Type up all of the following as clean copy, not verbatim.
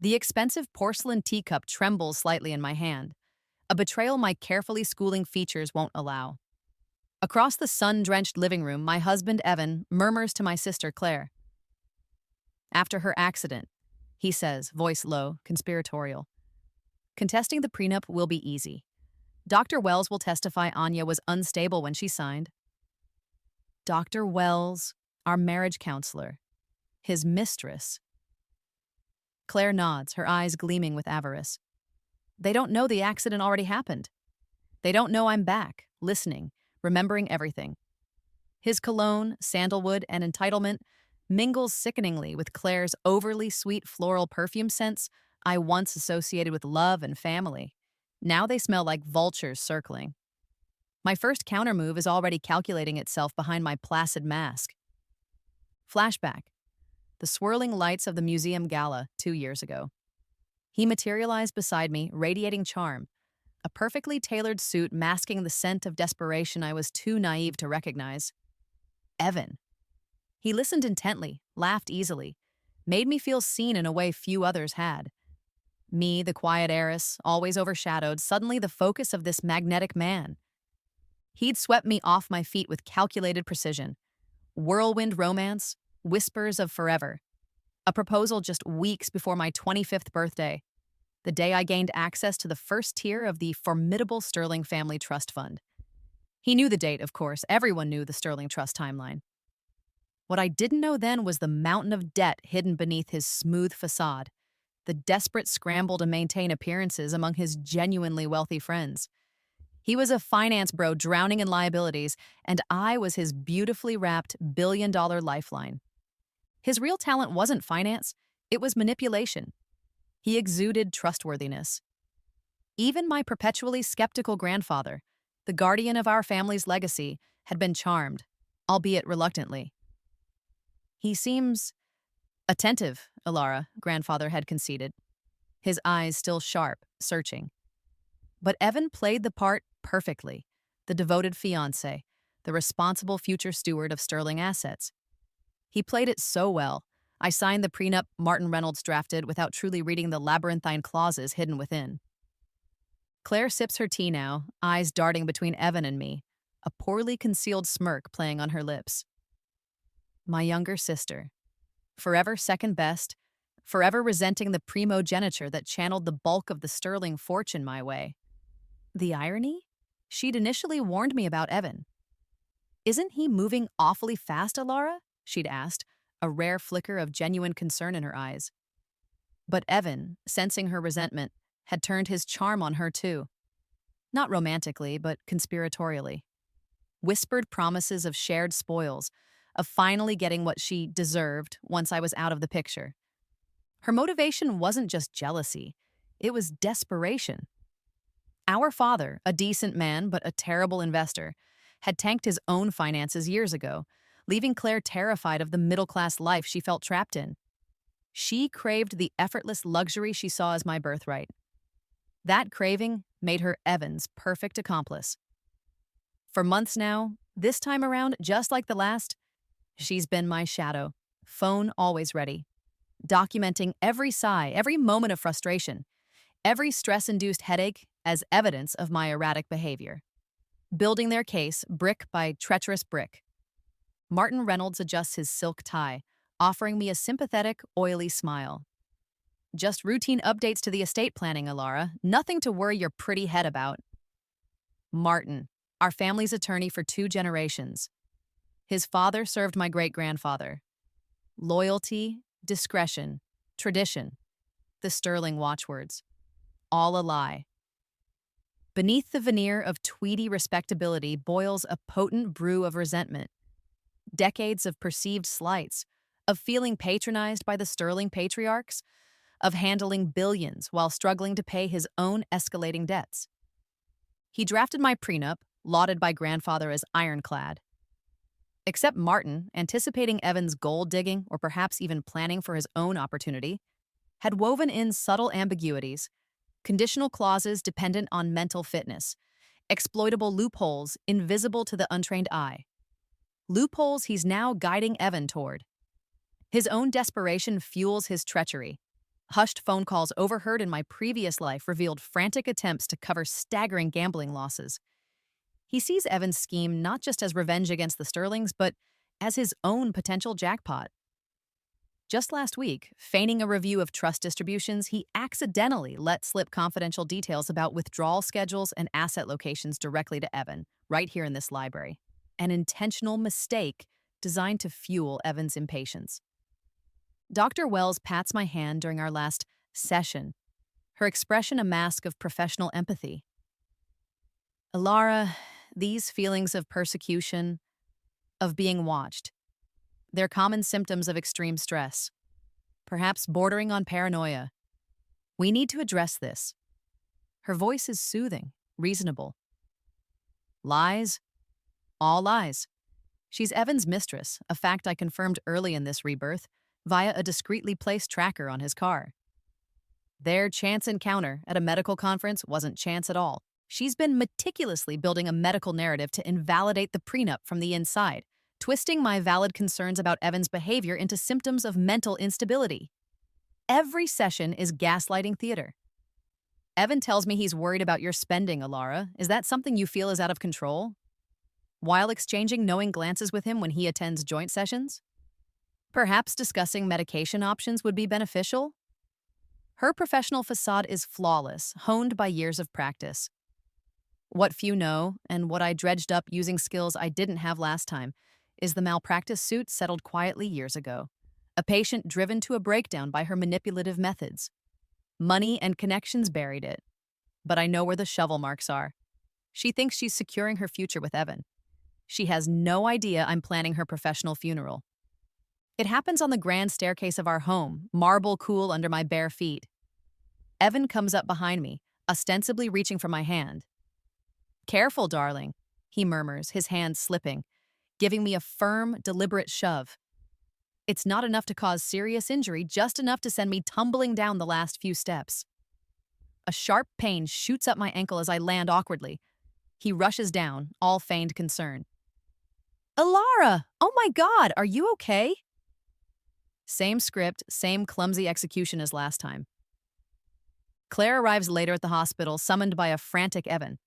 The expensive porcelain teacup trembles slightly in my hand, a betrayal my carefully schooling features won't allow. Across the sun-drenched living room, my husband, Evan, murmurs to my sister, Claire. After her accident, he says, voice low, conspiratorial. Contesting the prenup will be easy. Dr. Wells will testify Anya was unstable when she signed. Dr. Wells, our marriage counselor, his mistress. Claire nods, her eyes gleaming with avarice. They don't know the accident already happened. They don't know I'm back, listening, remembering everything. His cologne, sandalwood, and entitlement mingles sickeningly with Claire's overly sweet floral perfume scents I once associated with love and family. Now they smell like vultures circling. My first countermove is already calculating itself behind my placid mask. Flashback. The swirling lights of the museum gala 2 years ago. He materialized beside me, radiating charm, a perfectly tailored suit masking the scent of desperation I was too naive to recognize. Evan. He listened intently, laughed easily, made me feel seen in a way few others had. Me, the quiet heiress, always overshadowed, suddenly the focus of this magnetic man. He'd swept me off my feet with calculated precision. Whirlwind romance, whispers of forever. A proposal just weeks before my 25th birthday, the day I gained access to the first tier of the formidable Sterling Family Trust Fund. He knew the date, of course. Everyone knew the Sterling Trust timeline. What I didn't know then was the mountain of debt hidden beneath his smooth facade, the desperate scramble to maintain appearances among his genuinely wealthy friends. He was a finance bro drowning in liabilities, and I was his beautifully wrapped billion-dollar lifeline. His real talent wasn't finance, it was manipulation. He exuded trustworthiness. Even my perpetually skeptical grandfather, the guardian of our family's legacy, had been charmed, albeit reluctantly. He seems attentive, Alara, grandfather had conceded, his eyes still sharp, searching. But Evan played the part perfectly, the devoted fiancé, the responsible future steward of Sterling assets. He played it so well, I signed the prenup Martin Reynolds drafted without truly reading the labyrinthine clauses hidden within. Claire sips her tea now, eyes darting between Evan and me, a poorly concealed smirk playing on her lips. My younger sister, forever second best, forever resenting the primogeniture that channeled the bulk of the Sterling fortune my way. The irony? She'd initially warned me about Evan. Isn't he moving awfully fast, Alara? She'd asked, a rare flicker of genuine concern in her eyes. But Evan, sensing her resentment, had turned his charm on her too. Not romantically, but conspiratorially. Whispered promises of shared spoils, of finally getting what she deserved once I was out of the picture. Her motivation wasn't just jealousy, it was desperation. Our father, a decent man but a terrible investor, had tanked his own finances years ago, leaving Claire terrified of the middle-class life she felt trapped in. She craved the effortless luxury she saw as my birthright. That craving made her Evan's perfect accomplice. For months now, this time around, just like the last, she's been my shadow, phone always ready, documenting every sigh, every moment of frustration, every stress-induced headache as evidence of my erratic behavior. Building their case brick by treacherous brick. Martin Reynolds adjusts his silk tie, offering me a sympathetic, oily smile. Just routine updates to the estate planning, Alara. Nothing to worry your pretty head about. Martin, our family's attorney for 2 generations. His father served my great-grandfather. Loyalty, discretion, tradition. The Sterling watchwords. All a lie. Beneath the veneer of tweedy respectability boils a potent brew of resentment. Decades of perceived slights, of feeling patronized by the Sterling patriarchs, of handling billions while struggling to pay his own escalating debts. He drafted my prenup, lauded by grandfather as ironclad. Except Martin, anticipating Evan's gold digging or perhaps even planning for his own opportunity, had woven in subtle ambiguities, conditional clauses dependent on mental fitness, exploitable loopholes invisible to the untrained eye. Loopholes he's now guiding Evan toward. His own desperation fuels his treachery. Hushed phone calls overheard in my previous life revealed frantic attempts to cover staggering gambling losses. He sees Evan's scheme not just as revenge against the Sterlings, but as his own potential jackpot. Just last week, feigning a review of trust distributions, he accidentally let slip confidential details about withdrawal schedules and asset locations directly to Evan, right here in this library. An intentional mistake designed to fuel Evan's impatience. Dr. Wells pats my hand during our last session, her expression a mask of professional empathy. Alara, these feelings of persecution, of being watched, they're common symptoms of extreme stress, perhaps bordering on paranoia. We need to address this. Her voice is soothing, reasonable. Lies? All lies. She's Evan's mistress, a fact I confirmed early in this rebirth via a discreetly placed tracker on his car. Their chance encounter at a medical conference wasn't chance at all. She's been meticulously building a medical narrative to invalidate the prenup from the inside, twisting my valid concerns about Evan's behavior into symptoms of mental instability. Every session is gaslighting theater. Evan tells me he's worried about your spending, Alara. Is that something you feel is out of control? While exchanging knowing glances with him when he attends joint sessions? Perhaps discussing medication options would be beneficial? Her professional facade is flawless, honed by years of practice. What few know, and what I dredged up using skills I didn't have last time, is the malpractice suit settled quietly years ago. A patient driven to a breakdown by her manipulative methods. Money and connections buried it. But I know where the shovel marks are. She thinks she's securing her future with Evan. She has no idea I'm planning her professional funeral. It happens on the grand staircase of our home, marble cool under my bare feet. Evan comes up behind me, ostensibly reaching for my hand. "Careful, darling," he murmurs, his hand slipping, giving me a firm, deliberate shove. It's not enough to cause serious injury, just enough to send me tumbling down the last few steps. A sharp pain shoots up my ankle as I land awkwardly. He rushes down, all feigned concern. "Alara! Oh my God, are you okay?" Same script, same clumsy execution as last time. Claire arrives later at the hospital, summoned by a frantic Evan.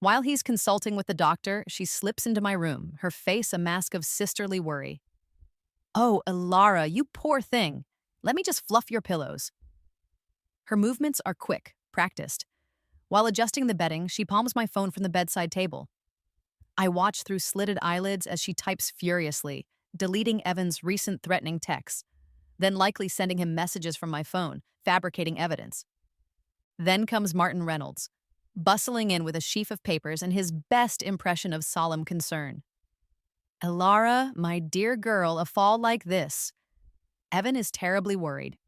While he's consulting with the doctor, she slips into my room, her face a mask of sisterly worry. "Oh, Alara, you poor thing. Let me just fluff your pillows." Her movements are quick, practiced. While adjusting the bedding, she palms my phone from the bedside table. I watch through slitted eyelids as she types furiously, deleting Evan's recent threatening texts, then likely sending him messages from my phone, fabricating evidence. Then comes Martin Reynolds, bustling in with a sheaf of papers and his best impression of solemn concern. "Alara, my dear girl, a fall like this." Evan is terribly worried.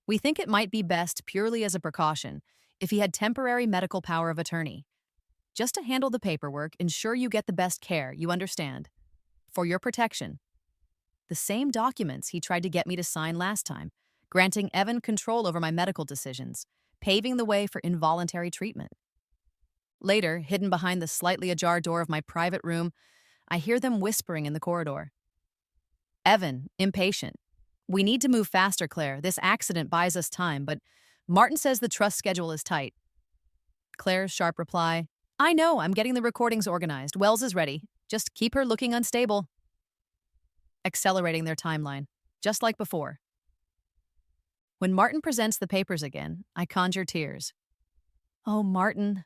We think it might be best, purely as a precaution, if he had temporary medical power of attorney. Just to handle the paperwork, ensure you get the best care, you understand. For your protection. The same documents he tried to get me to sign last time, granting Evan control over my medical decisions, paving the way for involuntary treatment. Later, hidden behind the slightly ajar door of my private room, I hear them whispering in the corridor. Evan, impatient. "We need to move faster, Claire. This accident buys us time, but Martin says the trust schedule is tight." Claire's sharp reply, "I know, I'm getting the recordings organized. Wells is ready. Just keep her looking unstable." Accelerating their timeline, just like before. When Martin presents the papers again, I conjure tears. "Oh, Martin,"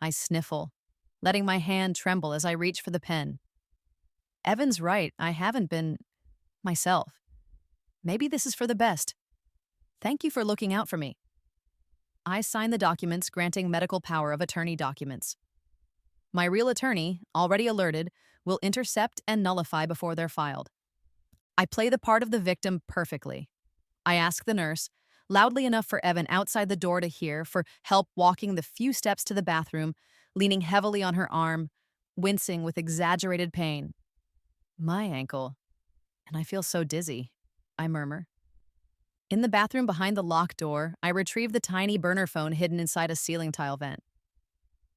I sniffle, letting my hand tremble as I reach for the pen. Evan's right, I haven't been myself. Maybe this is for the best. Thank you for looking out for me. I sign the documents granting medical power of attorney documents. My real attorney, already alerted, will intercept and nullify before they're filed. I play the part of the victim perfectly. I ask the nurse, loudly enough for Evan outside the door to hear, for help walking the few steps to the bathroom, leaning heavily on her arm, wincing with exaggerated pain. "My ankle. And I feel so dizzy," I murmur. In the bathroom behind the locked door, I retrieve the tiny burner phone hidden inside a ceiling tile vent.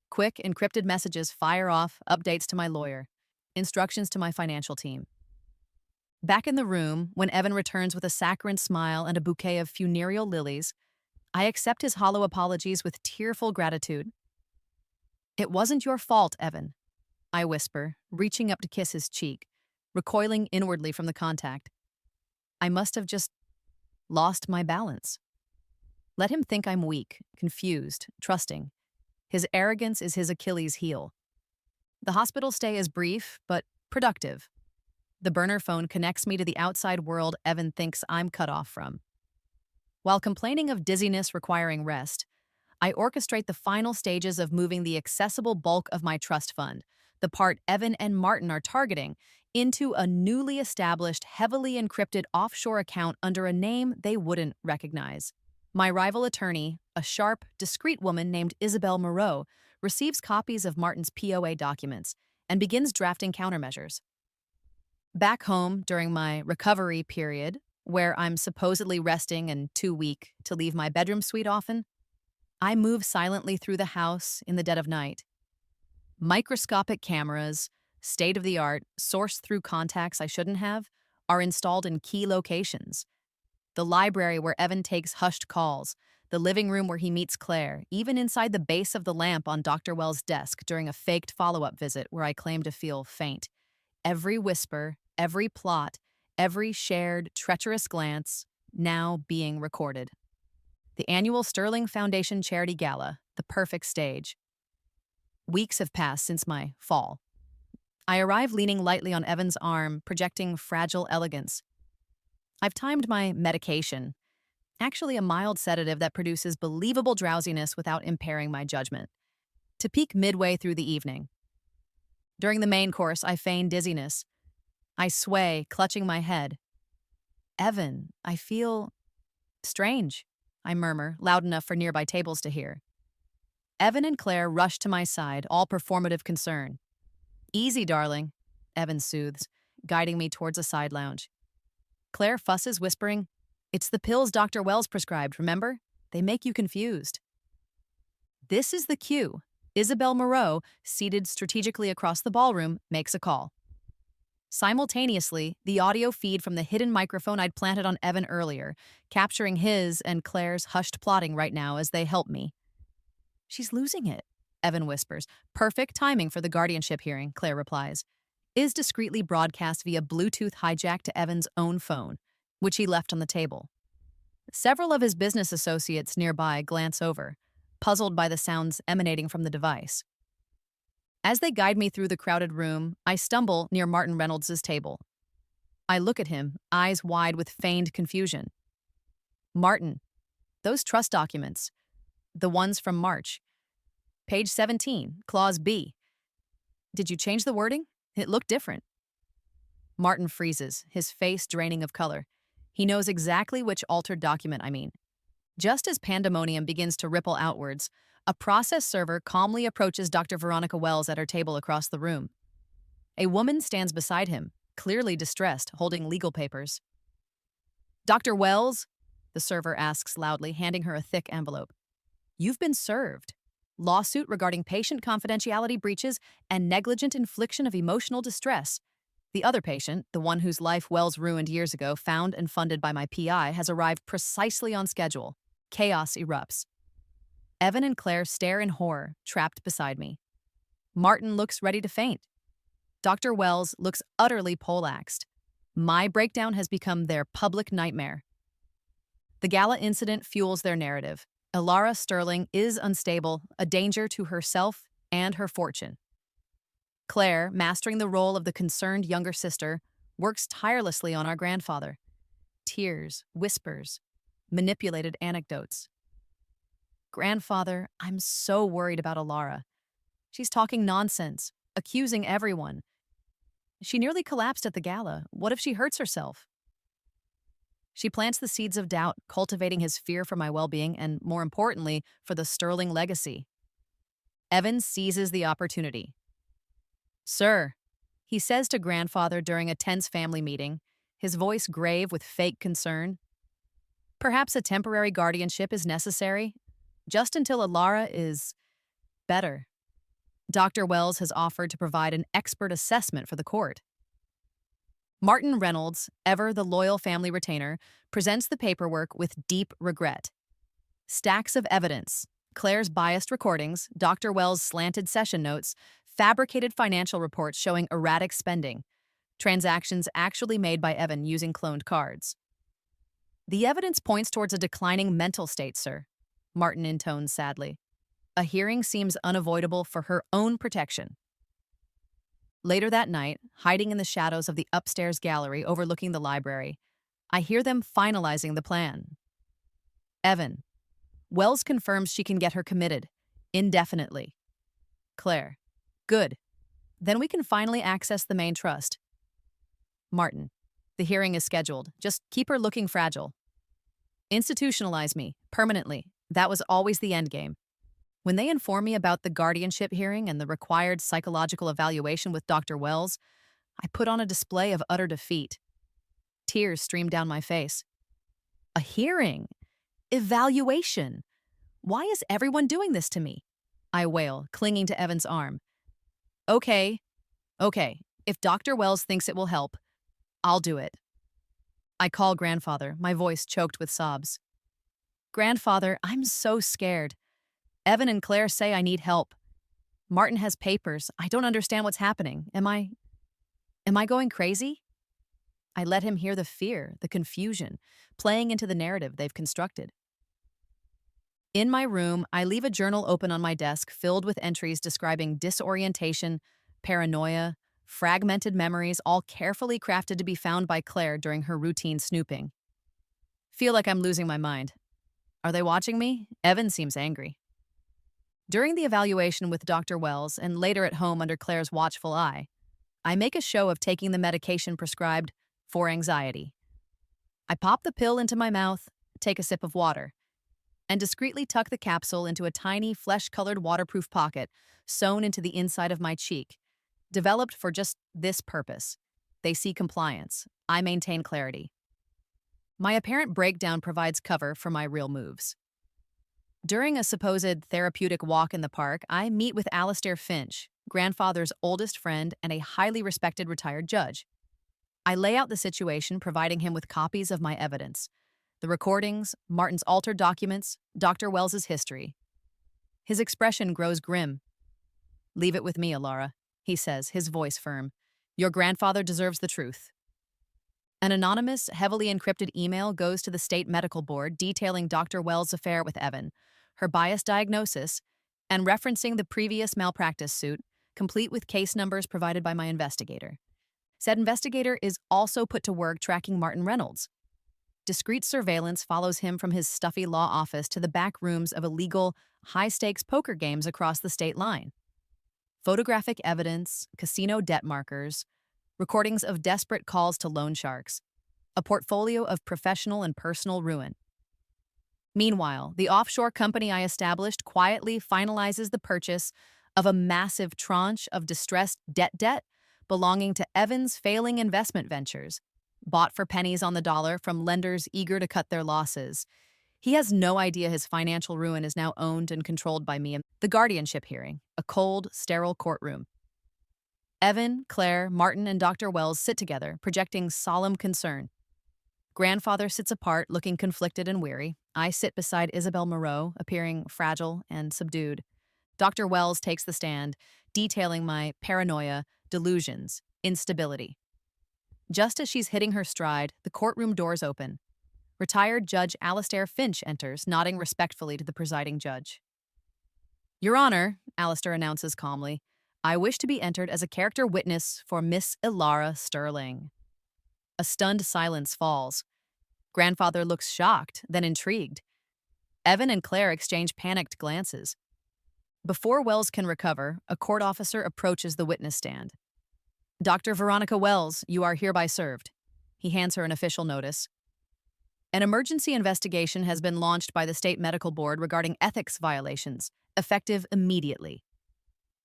Quick, encrypted messages fire off, updates to my lawyer, instructions to my financial team. Back in the room, when Evan returns with a saccharine smile and a bouquet of funereal lilies, I accept his hollow apologies with tearful gratitude. "It wasn't your fault, Evan," I whisper, reaching up to kiss his cheek, recoiling inwardly from the contact. "I must have just lost my balance." Let him think I'm weak, confused, trusting. His arrogance is his Achilles heel. The hospital stay is brief, but productive. The burner phone connects me to the outside world Evan thinks I'm cut off from. While complaining of dizziness requiring rest, I orchestrate the final stages of moving the accessible bulk of my trust fund, the part Evan and Martin are targeting, into a newly established, heavily encrypted offshore account under a name they wouldn't recognize. My rival attorney, a sharp, discreet woman named Isabel Moreau, receives copies of Martin's POA documents and begins drafting countermeasures. Back home during my recovery period, where I'm supposedly resting and too weak to leave my bedroom suite often, I move silently through the house in the dead of night. Microscopic cameras, state-of-the-art, sourced through contacts I shouldn't have, are installed in key locations. The library where Evan takes hushed calls, the living room where he meets Claire, even inside the base of the lamp on Dr. Wells' desk during a faked follow-up visit where I claim to feel faint. Every whisper, every plot, every shared, treacherous glance, now being recorded. The annual Sterling Foundation Charity Gala, the perfect stage. Weeks have passed since my fall. I arrive leaning lightly on Evan's arm, projecting fragile elegance. I've timed my medication, actually a mild sedative that produces believable drowsiness without impairing my judgment, to peak midway through the evening. During the main course, I feign dizziness. I sway, clutching my head. "Evan, I feel strange," I murmur, loud enough for nearby tables to hear. Evan and Claire rush to my side, all performative concern. "Easy, darling," Evan soothes, guiding me towards a side lounge. Claire fusses, whispering, "It's the pills Dr. Wells prescribed, remember? They make you confused." This is the cue. Isabel Moreau, seated strategically across the ballroom, makes a call. Simultaneously, the audio feed from the hidden microphone I'd planted on Evan earlier, capturing his and Claire's hushed plotting right now as they help me. "She's losing it," Evan whispers. "Perfect timing for the guardianship hearing," Claire replies. Is discreetly broadcast via Bluetooth hijack to Evan's own phone, which he left on the table. Several of his business associates nearby glance over, puzzled by the sounds emanating from the device. As they guide me through the crowded room, I stumble near Martin Reynolds' table. I look at him, eyes wide with feigned confusion. "Martin, those trust documents, the ones from March. Page 17, Clause B. Did you change the wording? It looked different." Martin freezes, his face draining of color. He knows exactly which altered document I mean. Just as pandemonium begins to ripple outwards, a process server calmly approaches Dr. Veronica Wells at her table across the room. A woman stands beside him, clearly distressed, holding legal papers. "Dr. Wells?" the server asks loudly, handing her a thick envelope. "You've been served. Lawsuit regarding patient confidentiality breaches and negligent infliction of emotional distress. The other patient, the one whose life Wells ruined years ago, found and funded by my PI, has arrived precisely on schedule. Chaos erupts." Evan and Claire stare in horror, trapped beside me. Martin looks ready to faint. Dr. Wells looks utterly poleaxed. My breakdown has become their public nightmare. The gala incident fuels their narrative. Ilara Sterling is unstable, a danger to herself and her fortune. Claire, mastering the role of the concerned younger sister, works tirelessly on our grandfather. Tears, whispers, manipulated anecdotes. "Grandfather, I'm so worried about Ilara. She's talking nonsense, accusing everyone. She nearly collapsed at the gala. What if she hurts herself?" She plants the seeds of doubt, cultivating his fear for my well-being and, more importantly, for the Sterling legacy. Evan seizes the opportunity. "Sir," he says to grandfather during a tense family meeting, his voice grave with fake concern, "perhaps a temporary guardianship is necessary, just until Ilara is better. Dr. Wells has offered to provide an expert assessment for the court." Martin Reynolds, ever the loyal family retainer, presents the paperwork with deep regret. Stacks of evidence, Claire's biased recordings, Dr. Wells' slanted session notes, fabricated financial reports showing erratic spending, transactions actually made by Evan using cloned cards. The evidence points towards a declining mental state, sir, Martin intones sadly. A hearing seems unavoidable for her own protection. Later that night, hiding in the shadows of the upstairs gallery overlooking the library, I hear them finalizing the plan. Evan. Wells confirms she can get her committed, indefinitely. Claire. Good. Then we can finally access the main trust. Martin. The hearing is scheduled. Just keep her looking fragile. Institutionalize me, permanently. That was always the endgame. When they inform me about the guardianship hearing and the required psychological evaluation with Dr. Wells, I put on a display of utter defeat. Tears streamed down my face. A hearing? Evaluation? Why is everyone doing this to me? I wail, clinging to Evan's arm. Okay. If Dr. Wells thinks it will help, I'll do it. I call grandfather, my voice choked with sobs. Grandfather, I'm so scared. Evan and Claire say I need help. Martin has papers. I don't understand what's happening. Am I going crazy? I let him hear the fear, the confusion, playing into the narrative they've constructed. In my room, I leave a journal open on my desk filled with entries describing disorientation, paranoia, fragmented memories, all carefully crafted to be found by Claire during her routine snooping. Feel like I'm losing my mind. Are they watching me? Evan seems angry. During the evaluation with Dr. Wells and later at home under Claire's watchful eye, I make a show of taking the medication prescribed for anxiety. I pop the pill into my mouth, take a sip of water, and discreetly tuck the capsule into a tiny flesh-colored waterproof pocket sewn into the inside of my cheek, developed for just this purpose. They see compliance. I maintain clarity. My apparent breakdown provides cover for my real moves. During a supposed therapeutic walk in the park, I meet with Alistair Finch, grandfather's oldest friend and a highly respected retired judge. I lay out the situation, providing him with copies of my evidence. The recordings, Martin's altered documents, Dr. Wells's history. His expression grows grim. Leave it with me, Alara, he says, his voice firm. Your grandfather deserves the truth. An anonymous, heavily encrypted email goes to the state medical board detailing Dr. Wells' affair with Evan, her biased diagnosis, and referencing the previous malpractice suit, complete with case numbers provided by my investigator. Said investigator is also put to work tracking Martin Reynolds. Discreet surveillance follows him from his stuffy law office to the back rooms of illegal, high-stakes poker games across the state line. Photographic evidence, casino debt markers, recordings of desperate calls to loan sharks, a portfolio of professional and personal ruin. Meanwhile, the offshore company I established quietly finalizes the purchase of a massive tranche of distressed debt belonging to Evan's failing investment ventures, bought for pennies on the dollar from lenders eager to cut their losses. He has no idea his financial ruin is now owned and controlled by me. The guardianship hearing, a cold, sterile courtroom. Evan, Claire, Martin, and Dr. Wells sit together, projecting solemn concern. Grandfather sits apart, looking conflicted and weary. I sit beside Isabel Moreau, appearing fragile and subdued. Dr. Wells takes the stand, detailing my paranoia, delusions, instability. Just as she's hitting her stride, the courtroom doors open. Retired Judge Alistair Finch enters, nodding respectfully to the presiding judge. Your Honor, Alistair announces calmly, I wish to be entered as a character witness for Miss Ilara Sterling. A stunned silence falls. Grandfather looks shocked, then intrigued. Evan and Claire exchange panicked glances. Before Wells can recover, a court officer approaches the witness stand. Dr. Veronica Wells, you are hereby served. He hands her an official notice. An emergency investigation has been launched by the State Medical Board regarding ethics violations, effective immediately.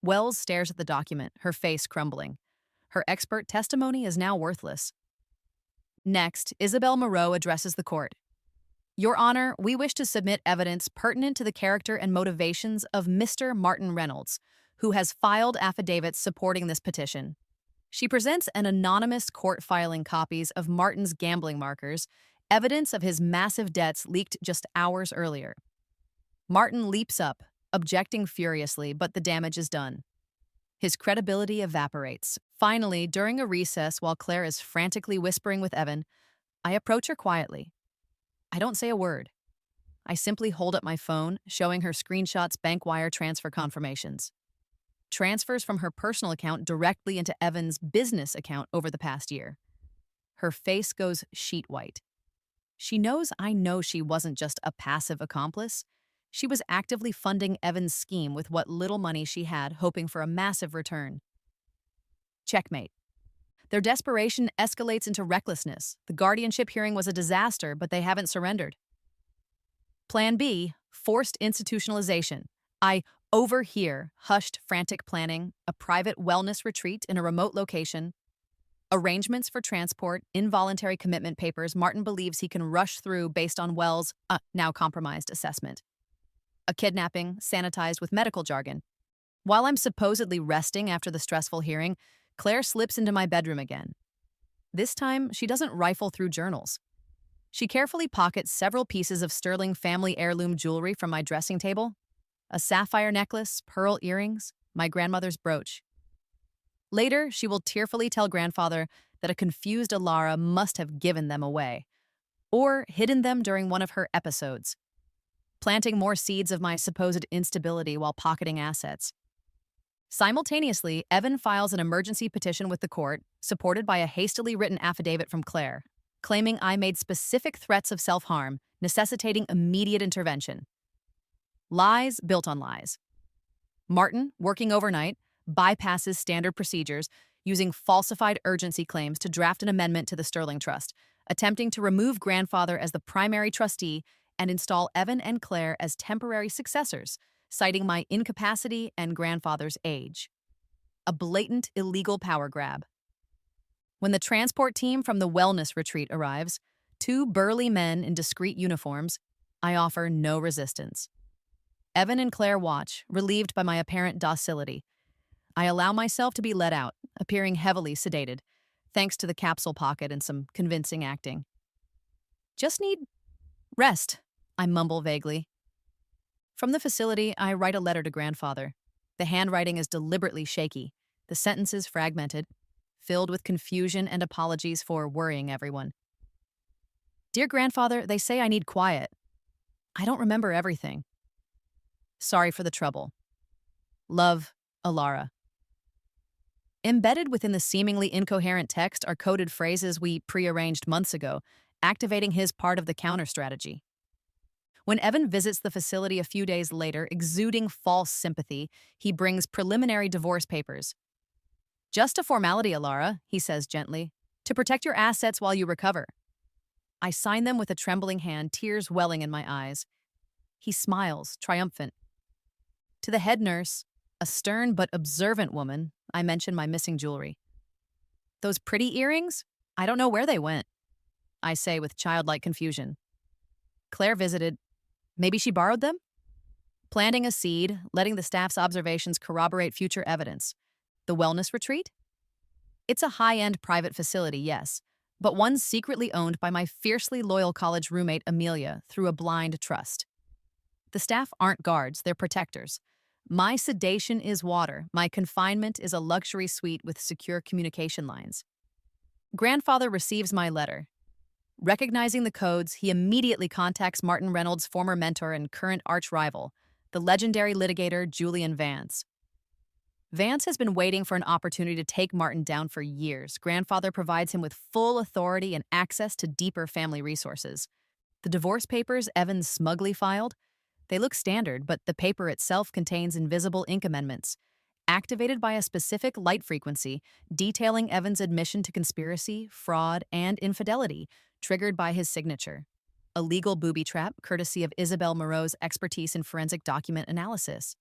Wells stares at the document, her face crumbling. Her expert testimony is now worthless. Next, Isabel Moreau addresses the court. Your Honor, we wish to submit evidence pertinent to the character and motivations of Mr. Martin Reynolds, who has filed affidavits supporting this petition. She presents an anonymous court filing copies of Martin's gambling markers, evidence of his massive debts leaked just hours earlier. Martin leaps up, objecting furiously, but the damage is done. His credibility evaporates. Finally, during a recess while Claire is frantically whispering with Evan, I approach her quietly. I don't say a word. I simply hold up my phone, showing her screenshots, bank wire transfer confirmations. Transfers from her personal account directly into Evan's business account over the past year. Her face goes sheet white. She knows I know she wasn't just a passive accomplice. She was actively funding Evan's scheme with what little money she had, hoping for a massive return. Checkmate. Their desperation escalates into recklessness. The guardianship hearing was a disaster, but they haven't surrendered. Plan B, forced institutionalization. I overhear hushed, frantic planning, a private wellness retreat in a remote location, arrangements for transport, involuntary commitment papers Martin believes he can rush through based on Wells' now compromised assessment. A kidnapping, sanitized with medical jargon. While I'm supposedly resting after the stressful hearing, Claire slips into my bedroom again. This time, she doesn't rifle through journals. She carefully pockets several pieces of sterling family heirloom jewelry from my dressing table. A sapphire necklace, pearl earrings, my grandmother's brooch. Later, she will tearfully tell grandfather that a confused Alara must have given them away, or hidden them during one of her episodes, planting more seeds of my supposed instability while pocketing assets. Simultaneously, Evan files an emergency petition with the court, supported by a hastily written affidavit from Claire, claiming I made specific threats of self-harm, necessitating immediate intervention. Lies built on lies. Martin, working overnight, bypasses standard procedures, using falsified urgency claims to draft an amendment to the Sterling Trust, attempting to remove grandfather as the primary trustee and install Evan and Claire as temporary successors, citing my incapacity and grandfather's age. A blatant illegal power grab. When the transport team from the wellness retreat arrives, two burly men in discreet uniforms, I offer no resistance. Evan and Claire watch, relieved by my apparent docility. I allow myself to be let out, appearing heavily sedated, thanks to the capsule pocket and some convincing acting. Just need rest, I mumble vaguely. From the facility, I write a letter to grandfather. The handwriting is deliberately shaky, the sentences fragmented, filled with confusion and apologies for worrying everyone. Dear grandfather, they say I need quiet. I don't remember everything. Sorry for the trouble. Love, Alara. Embedded within the seemingly incoherent text are coded phrases we prearranged months ago, activating his part of the counter strategy. When Evan visits the facility a few days later, exuding false sympathy, he brings preliminary divorce papers. Just a formality, Alara, he says gently, to protect your assets while you recover. I sign them with a trembling hand, tears welling in my eyes. He smiles, triumphant. To the head nurse, a stern but observant woman, I mention my missing jewelry. Those pretty earrings? I don't know where they went, I say with childlike confusion. Claire visited. Maybe she borrowed them? Planting a seed, letting the staff's observations corroborate future evidence. The wellness retreat? It's a high-end private facility, yes, but one secretly owned by my fiercely loyal college roommate Amelia through a blind trust. The staff aren't guards, they're protectors. My sedation is water. My confinement is a luxury suite with secure communication lines. Grandfather receives my letter. Recognizing the codes, he immediately contacts Martin Reynolds' former mentor and current arch-rival, the legendary litigator Julian Vance. Vance has been waiting for an opportunity to take Martin down for years. Grandfather provides him with full authority and access to deeper family resources. The divorce papers Evans smugly filed, they look standard, but the paper itself contains invisible ink amendments, activated by a specific light frequency, detailing Evans' admission to conspiracy, fraud, and infidelity, triggered by his signature. A legal booby trap, courtesy of Isabel Moreau's expertise in forensic document analysis.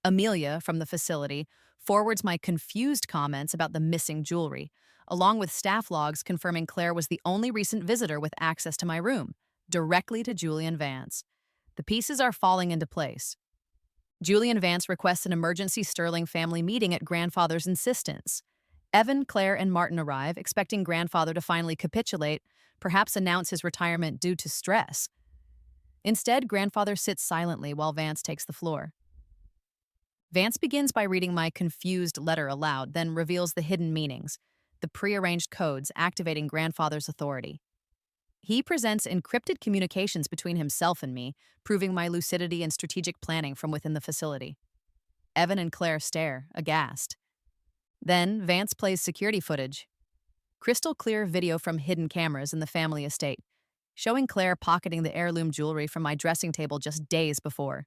Amelia, from the facility, forwards my confused comments about the missing jewelry, along with staff logs confirming Claire was the only recent visitor with access to my room, directly to Julian Vance. The pieces are falling into place. Julian Vance requests an emergency Sterling family meeting at grandfather's insistence. Evan, Claire, and Martin arrive, expecting grandfather to finally capitulate, perhaps announce his retirement due to stress. Instead, grandfather sits silently while Vance takes the floor. Vance begins by reading my confused letter aloud, then reveals the hidden meanings, the prearranged codes activating grandfather's authority. He presents encrypted communications between himself and me, proving my lucidity and strategic planning from within the facility. Evan and Claire stare, aghast. Then, Vance plays security footage. Crystal clear video from hidden cameras in the family estate, showing Claire pocketing the heirloom jewelry from my dressing table just days before.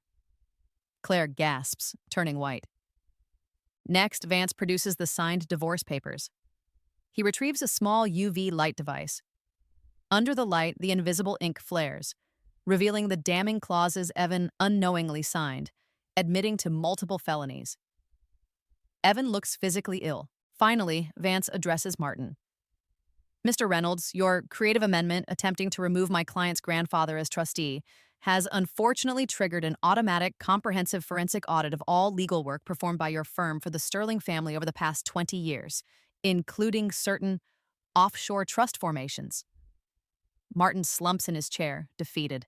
Claire gasps, turning white. Next, Vance produces the signed divorce papers. He retrieves a small UV light device. Under the light, the invisible ink flares, revealing the damning clauses Evan unknowingly signed, admitting to multiple felonies. Evan looks physically ill. Finally, Vance addresses Martin. Mr. Reynolds, your creative amendment attempting to remove my client's grandfather as trustee has unfortunately triggered an automatic, comprehensive forensic audit of all legal work performed by your firm for the Sterling family over the past 20 years, including certain offshore trust formations. Martin slumps in his chair, defeated.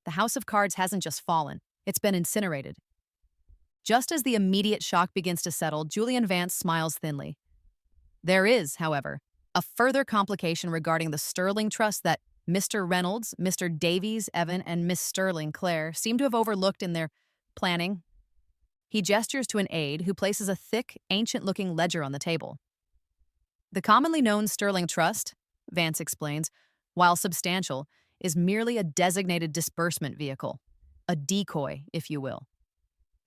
The house of cards hasn't just fallen, it's been incinerated. Just as the immediate shock begins to settle, Julian Vance smiles thinly. There is, however, a further complication regarding the Sterling trust that Mr. Reynolds, Mr. Davies, Evan, and Miss Sterling, Claire, seem to have overlooked in their planning. He gestures to an aide who places a thick, ancient-looking ledger on the table. The commonly known Sterling trust, Vance explains, while substantial, is merely a designated disbursement vehicle, a decoy, if you will.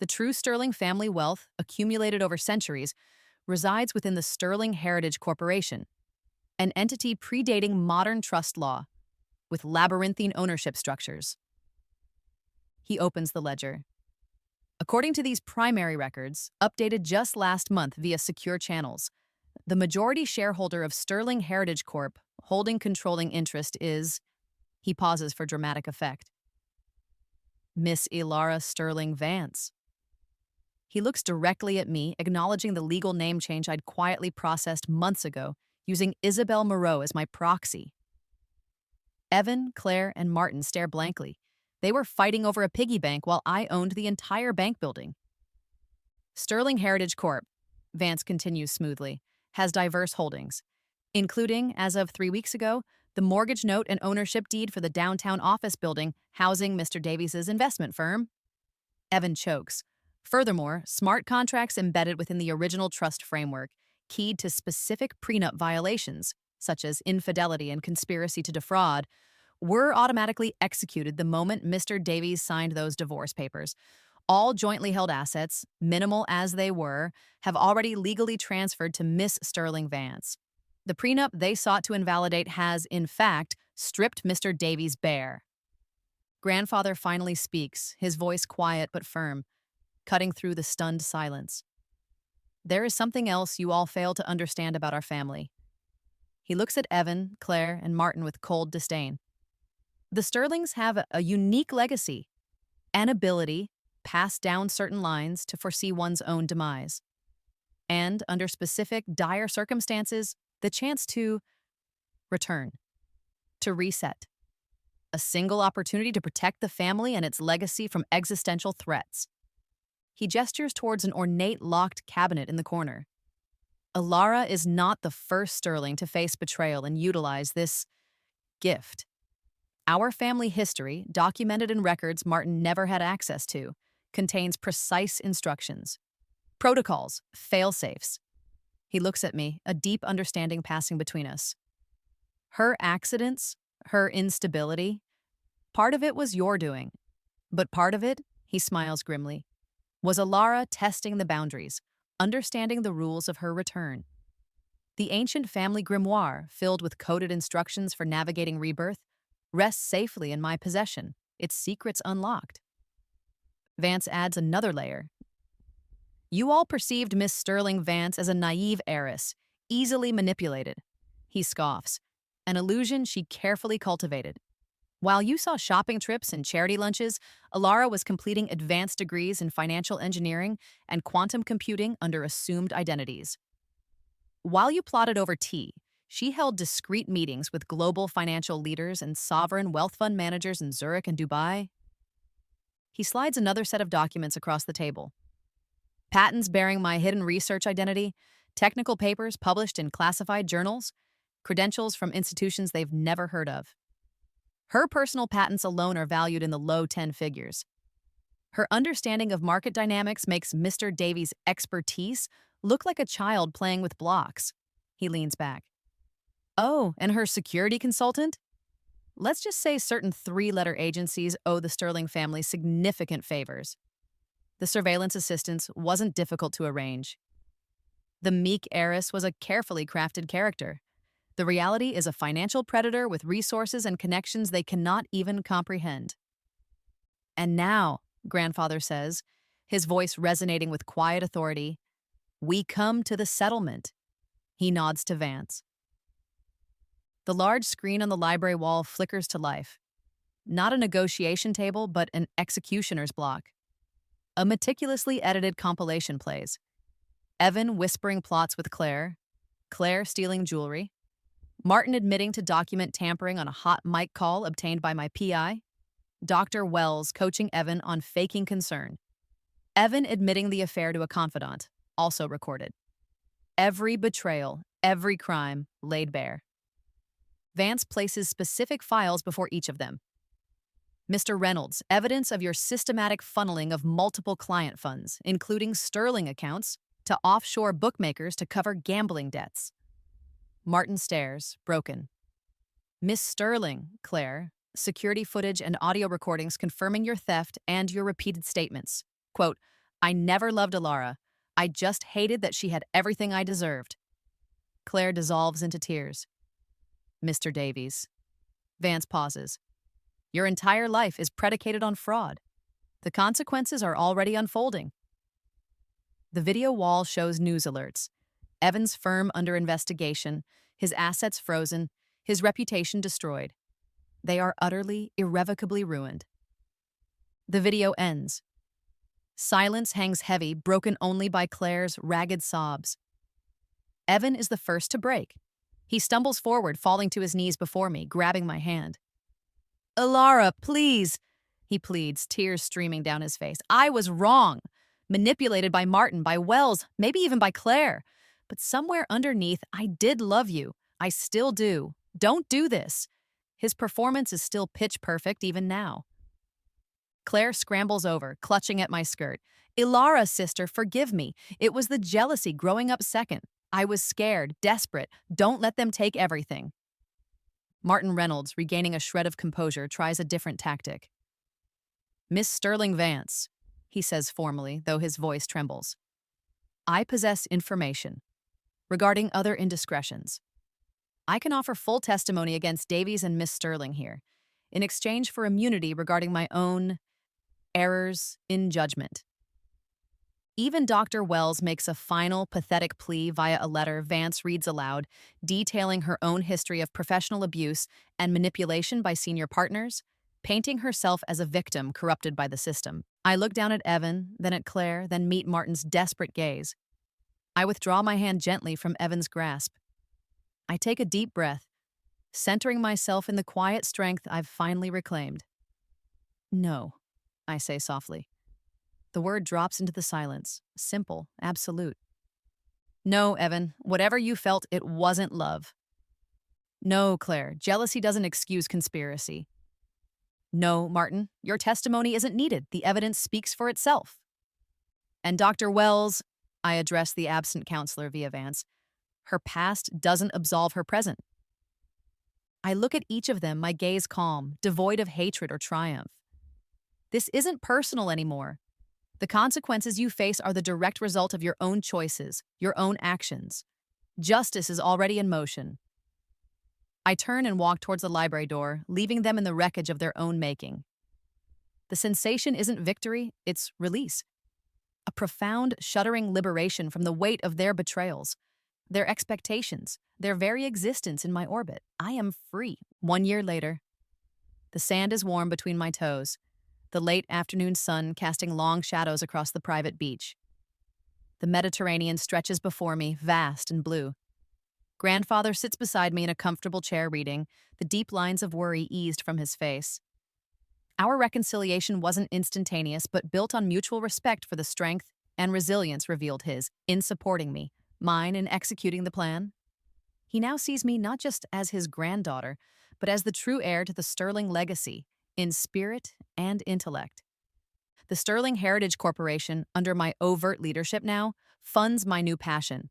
The true Sterling family wealth, accumulated over centuries, resides within the Sterling Heritage Corporation, an entity predating modern trust law, with labyrinthine ownership structures. He opens the ledger. According to these primary records, updated just last month via secure channels, the majority shareholder of Sterling Heritage Corp, holding controlling interest, is, he pauses for dramatic effect, Miss Elara Sterling Vance. He looks directly at me, acknowledging the legal name change I'd quietly processed months ago, using Isabel Moreau as my proxy. Evan, Claire, and Martin stare blankly. They were fighting over a piggy bank while I owned the entire bank building. Sterling Heritage Corp., Vance continues smoothly, has diverse holdings, including, as of 3 weeks ago, the mortgage note and ownership deed for the downtown office building housing Mr. Davies' investment firm. Evan chokes. Furthermore, smart contracts embedded within the original trust framework, keyed to specific prenup violations, such as infidelity and conspiracy to defraud, were automatically executed the moment Mr. Davies signed those divorce papers. All jointly held assets, minimal as they were, have already legally transferred to Miss Sterling Vance. The prenup they sought to invalidate has, in fact, stripped Mr. Davies bare. Grandfather finally speaks, his voice quiet but firm, cutting through the stunned silence. There is something else you all fail to understand about our family. He looks at Evan, Claire, and Martin with cold disdain. The Sterlings have a unique legacy, an ability passed down certain lines to foresee one's own demise, and, under specific, dire circumstances, the chance to return, to reset. A single opportunity to protect the family and its legacy from existential threats. He gestures towards an ornate locked cabinet in the corner. Elara is not the first Sterling to face betrayal and utilize this gift. Our family history, documented in records Martin never had access to, contains precise instructions, protocols, fail-safes. He looks at me, a deep understanding passing between us. Her accidents, her instability, part of it was your doing. But part of it, he smiles grimly, was Elara testing the boundaries, understanding the rules of her return. The ancient family grimoire, filled with coded instructions for navigating rebirth, rests safely in my possession, its secrets unlocked. Vance adds another layer. You all perceived Miss Sterling Vance as a naive heiress, easily manipulated. He scoffs, an illusion she carefully cultivated. While you saw shopping trips and charity lunches, Elara was completing advanced degrees in financial engineering and quantum computing under assumed identities. While you plotted over tea, she held discreet meetings with global financial leaders and sovereign wealth fund managers in Zurich and Dubai. He slides another set of documents across the table. Patents bearing my hidden research identity, technical papers published in classified journals, credentials from institutions they've never heard of. Her personal patents alone are valued in the low 10 figures. Her understanding of market dynamics makes Mr. Davies' expertise look like a child playing with blocks. He leans back. Oh, and her security consultant? Let's just say certain three-letter agencies owe the Sterling family significant favors. The surveillance assistance wasn't difficult to arrange. The meek heiress was a carefully crafted character. The reality is a financial predator with resources and connections they cannot even comprehend. And now, grandfather says, his voice resonating with quiet authority, we come to the settlement. He nods to Vance. The large screen on the library wall flickers to life. Not a negotiation table, but an executioner's block. A meticulously edited compilation plays. Evan whispering plots with Claire, Claire stealing jewelry, Martin admitting to document tampering on a hot mic call obtained by my PI, Dr. Wells coaching Evan on faking concern, Evan admitting the affair to a confidant, also recorded. Every betrayal, every crime laid bare. Vance places specific files before each of them. Mr. Reynolds, evidence of your systematic funneling of multiple client funds, including Sterling accounts, to offshore bookmakers to cover gambling debts. Martin stares, broken. Miss Sterling, Claire, security footage and audio recordings confirming your theft and your repeated statements. Quote, I never loved Alara. I just hated that she had everything I deserved. Claire dissolves into tears. Mr. Davies. Vance pauses. Your entire life is predicated on fraud. The consequences are already unfolding. The video wall shows news alerts. Evan's firm under investigation, his assets frozen, his reputation destroyed. They are utterly, irrevocably ruined. The video ends. Silence hangs heavy, broken only by Claire's ragged sobs. Evan is the first to break. He stumbles forward, falling to his knees before me, grabbing my hand. Alara, please, he pleads, tears streaming down his face. I was wrong. Manipulated by Martin, by Wells, maybe even by Claire. But somewhere underneath, I did love you. I still do. Don't do this. His performance is still pitch perfect even now. Claire scrambles over, clutching at my skirt. Ilara, sister, forgive me. It was the jealousy growing up second. I was scared, desperate. Don't let them take everything. Martin Reynolds, regaining a shred of composure, tries a different tactic. Miss Sterling Vance, he says formally, though his voice trembles. I possess information regarding other indiscretions. I can offer full testimony against Davies and Miss Sterling here, in exchange for immunity regarding my own errors in judgment. Even Dr. Wells makes a final, pathetic plea via a letter Vance reads aloud, detailing her own history of professional abuse and manipulation by senior partners, painting herself as a victim corrupted by the system. I look down at Evan, then at Claire, then meet Martin's desperate gaze. I withdraw my hand gently from Evan's grasp. I take a deep breath, centering myself in the quiet strength I've finally reclaimed. No, I say softly. The word drops into the silence, simple, absolute. No, Evan, whatever you felt, it wasn't love. No, Claire, jealousy doesn't excuse conspiracy. No, Martin, your testimony isn't needed. The evidence speaks for itself. And Dr. Wells, I address the absent counselor via Vance, her past doesn't absolve her present. I look at each of them, my gaze calm, devoid of hatred or triumph. This isn't personal anymore. The consequences you face are the direct result of your own choices, your own actions. Justice is already in motion. I turn and walk towards the library door, leaving them in the wreckage of their own making. The sensation isn't victory, it's release. A profound, shuddering liberation from the weight of their betrayals, their expectations, their very existence in my orbit. I am free. 1 year later. The sand is warm between my toes, the late afternoon sun casting long shadows across the private beach. The Mediterranean stretches before me, vast and blue. Grandfather sits beside me in a comfortable chair reading, the deep lines of worry eased from his face. Our reconciliation wasn't instantaneous, but built on mutual respect for the strength and resilience revealed his in supporting me, mine in executing the plan. He now sees me not just as his granddaughter, but as the true heir to the Sterling legacy, in spirit and intellect. The Sterling Heritage Corporation, under my overt leadership now, funds my new passion,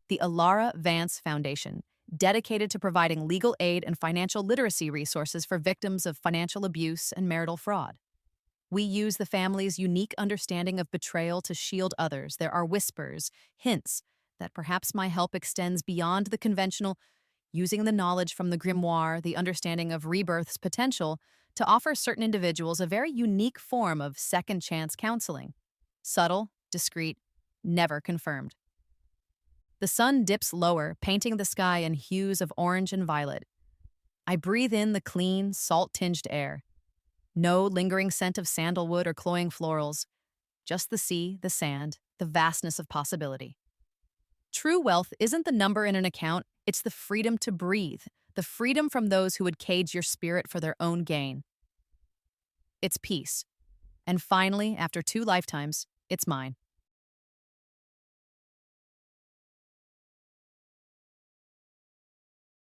the Alara Vance Foundation, dedicated to providing legal aid and financial literacy resources for victims of financial abuse and marital fraud. We use the family's unique understanding of betrayal to shield others. There are whispers, hints, that perhaps my help extends beyond the conventional, using the knowledge from the grimoire, the understanding of rebirth's potential, to offer certain individuals a very unique form of second chance counseling. Subtle, discreet, never confirmed. The sun dips lower, painting the sky in hues of orange and violet. I breathe in the clean, salt-tinged air. No lingering scent of sandalwood or cloying florals, just the sea, the sand, the vastness of possibility. True wealth isn't the number in an account, it's the freedom to breathe, the freedom from those who would cage your spirit for their own gain. It's peace. And finally, after 2 lifetimes, it's mine.